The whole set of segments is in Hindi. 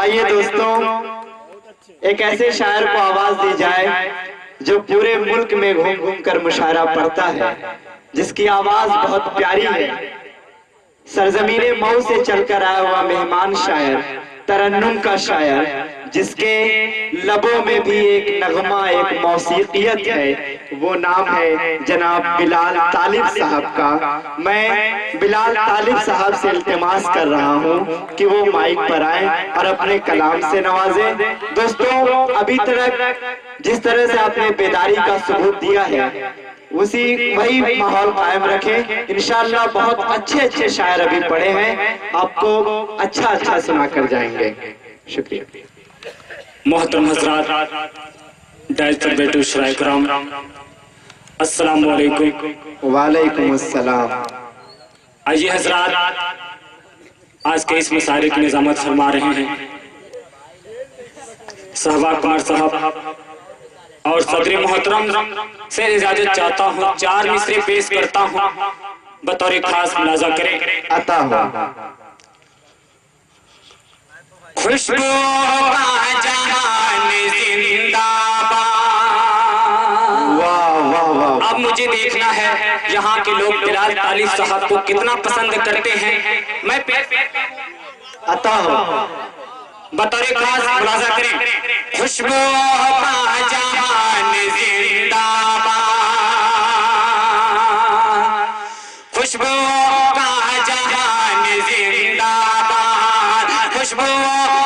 आइए दोस्तों, एक ऐसे शायर को आवाज दी जाए जो पूरे मुल्क में घूम घूम कर मुशायरा पढ़ता है, जिसकी आवाज बहुत प्यारी है। सरजमीने मऊ से चलकर आया हुआ मेहमान शायर, तरन्नुम का शायर, जिसके लबों में भी एक नगमा, एक मौसीकियत है। वो नाम है जनाब बिलाल तालिब साहब का। मैं बिलाल तालिब साहब से इल्तिमास कर रहा हूँ कि वो माइक पर आए और अपने कलाम से नवाजे। दोस्तों, अभी तक जिस तरह से आपने बेदारी का सबूत दिया है, वही माहौल कायम रखें। इंशाअल्लाह बहुत अच्छे शायर अभी पढ़े हैं, आपको अच्छा सुना कर जाएंगे। शुक्रिया। मोहतरम हजरात, डायरेक्टर बेटू शराय कराम, अस्सलाम वालेकुम। वालेकुम अस्सलाम। आइए हजरात, आज के इस मुशायरे की निजामत फरमा रहे हैं सहबा कुमार साहब, और सदर मोहतरम से इजाजत चाहता हूँ। 4 मिसरे पेश करता हूँ, बतौर खास मुलाजा करें। अता हुआ। खुशबू का जहान जिंदाबाद। वाह वाह वाह। अब मुझे देखना है यहाँ के लोग बिलाल तालिब साहब को कितना पसंद करते हैं। मैं अता हुआ, बतौर खास मुलाजा करें। खुशबू का जहान जिंदाबाद, खुशबू का जहान जिंदाबाद, खुशबू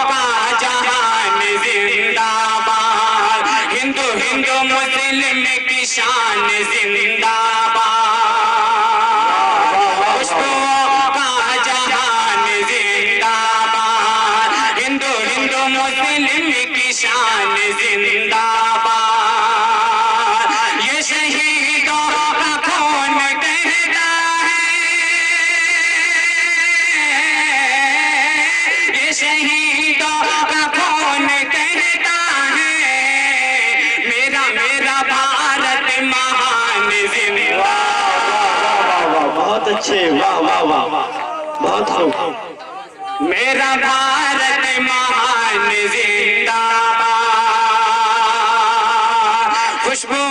का जहान जिंदाबाद। हिंदू हिंदू मुस्लिम की शान जिंदाबाद, खुशबू का जहान जिंदाबाद। हिंदू हिंदू मुस्लिम की शान जिंदाबाद। ये शहीदों का खून कहता है, ये शहीदों का खून कहता है। मेरा मेरा भारत महान जिंदाबाद। बहुत अच्छे, वाह वाह वाह, बहुत खूब। मेरा भारत महान जिंदाबाद, खुशबू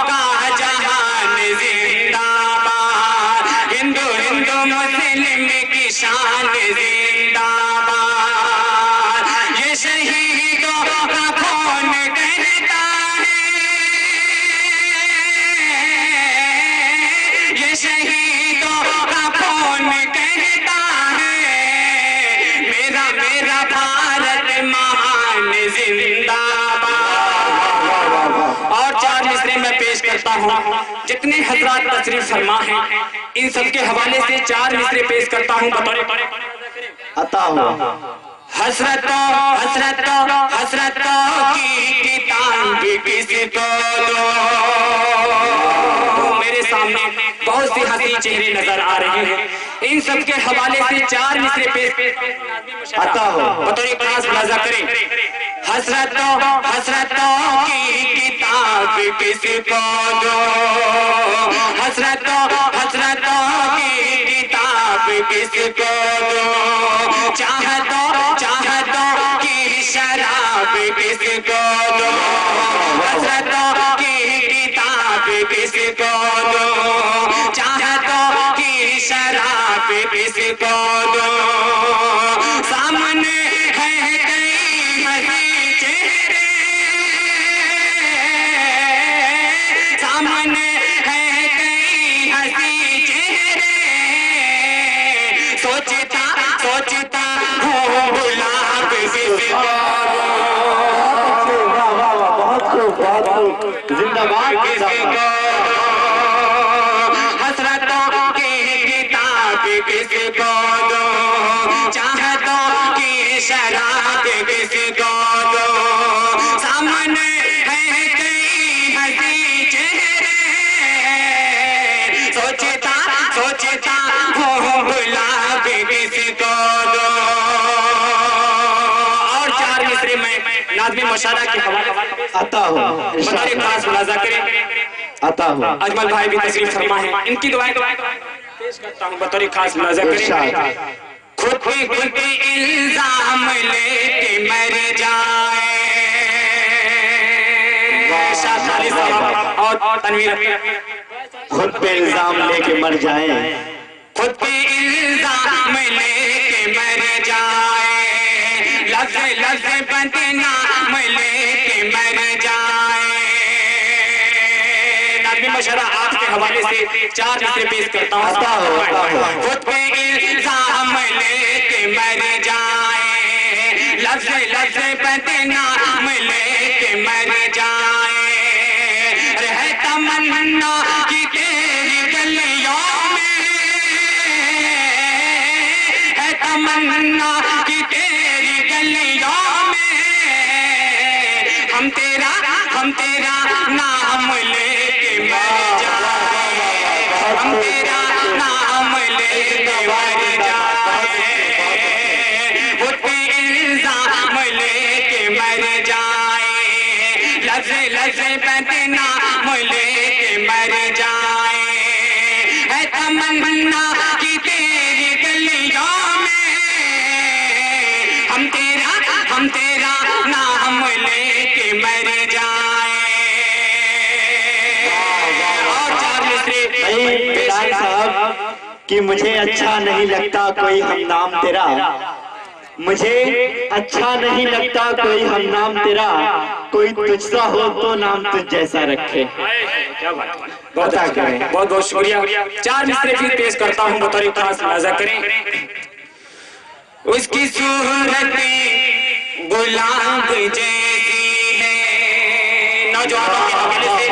का जहान जिंदाबाद। हिंदू हिंदू मुस्लिम की शान जिंदाबाद। ये शहीदों का खून कहता है, ये शहीदों का खून कहता है। मेरा मेरा भारत महान जिंदाबाद। और 4 मिसरे मैं पेश करता हूँ। जितने हजरात तशरीफ फरमा हैं, इन सबके हवाले से 4 मिसरे पेश करता हूँ, बतौर अता हुआ। हसरतों हसरतों हसरतों की किताब किसको दो। मेरे सामने बहुत सी हंसी चेहरे नजर आ रहे हैं, इन सब के हवाले से 4 मिसरे पेश अता हुआ। बतौर खास मुलाजा करें। हसरतों हसरतों की किताब किसको दो, हसरतों हसरतों की किताब किसको दो। चाहतों चाहतों की शराब किसको दो, हसरतों की किताब किसको दो। चाहतों की शराब किसको दो। सामने है कई हंसी चेहरे, सामने है कई हंसी चेहरे। सोचता सोचता हूँ गुलाब किसको दो, वाह वाह वाह, बहुत खूब बहुत खूब। जिंदाबाद किसको दो। हसरतों की किताब किसको दो। चाहतों की शराब किसको दो। सामने है कई हंसी चेहरे। सोचता सोचता हूँ गुलाब किसको दो। और 4 मिसरे में नाज़्म मुशायरा के हवाले अता हुआ। बतौर खास मुलाजा करें। अता हुआ। अजमल भाई भी तशरीफ फरमा है, इनकी दुआएं पेश करता हूँ, बतौर खास मुलाजा करें। खुद पे इल्जाम लेके मैं और तनवीर खुद पे इल्जाम लेके मर जाए, खुद पे इल्जाम लेके मर जाए, लफ्ज़ लफ्ज़ बदनाम लेके मर जाए। नज़्म मशरा आज के हवाले से 4 मिसरे पेश करता हूँ। खुद पे इल्जाम लेके मर जाए, लफ्ज़ लफ्ज़ बदनाम लेके मर जाए। रह तमन्ना की तेरी गलियों में, है तमन्ना की तेरी गलियों में, हम तेरा नाम लेके मर जाए, हम तेरा नाम लेके मर जाए। खुद पे इल्जाम लेके मर जाए, लफ्ज़ लफ्ज़ बदनाम लेके मर जाए। है तमन्ना की तेरी गलियों में, हम तेरा नाम लेके मर जाए। और 4 मिसरे बिलाल साहब कि मुझे अच्छा नहीं लगता कोई हम नाम तेरा, मुझे अच्छा नहीं लगता कोई हम नाम तेरा, कोई तुझसा हो तो नाम तुझ जैसा रखे। क्या बात है, बहुत बहुत शुक्रिया। 4 मिसरे फिर पेश करता हूँ, बतौर खास मुलाजा करें। उसकी सूरत गुलाब जैसी है, नौजवानों के हवाले से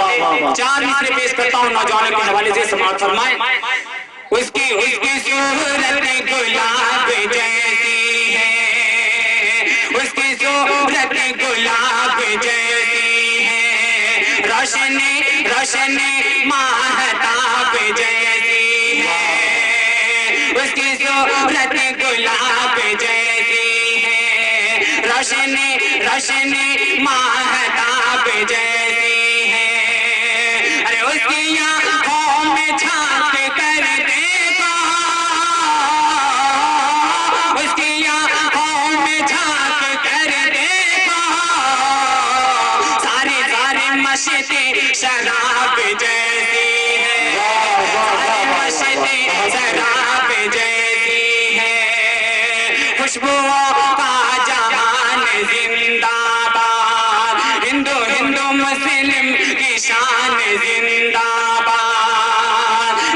4 मिसरे पेश करता हूँ, नौजवानों के हवाले से समाअत फरमाएं। उसकी सूरत गुलाब जैसी है, उसकी सूरत गुलाब जैसी है, रोशनी महताब जैसी है, उसकी सूरत गुलाब जैसी है, रोशनी महताब जैसी है। अरे उसकी आँखों में झांक कर देखो, उसकी आँखों में झांक कर देखो, सारी मस्ती शराब जैसी है, सारी मस्ती शराब जैसी है। खुशबुओं का जहान जिंदाबाद, हिंदू मुस्लिम की शान जिंदाबाद।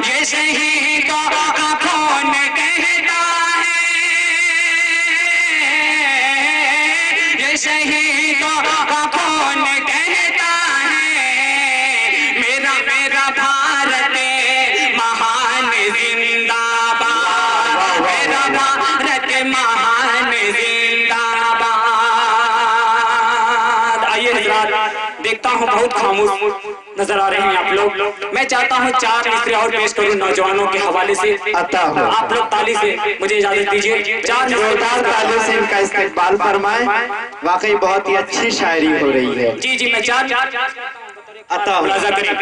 ये शहीदों का खून कहता है, ये शहीदों का खून कहता है, मेरा भारत महान जिंदाबाद, मेरा भारत महान जिंदाबाद। आइए हज़रात, देखता हूँ बहुत खामोश नजर आ रहे हैं आप लोग। मैं चाहता हूँ 4 मिसरे और पेश करूँ नौजवानों के हवाले से। आप लोग ताली से मुझे इजाजत दीजिए। 4 जोरदार ताली से इनका इस्तकबाल फरमाएं, वाकई बहुत ही अच्छी शायरी हो रही है। जी मैं 4 मुलाजा करें।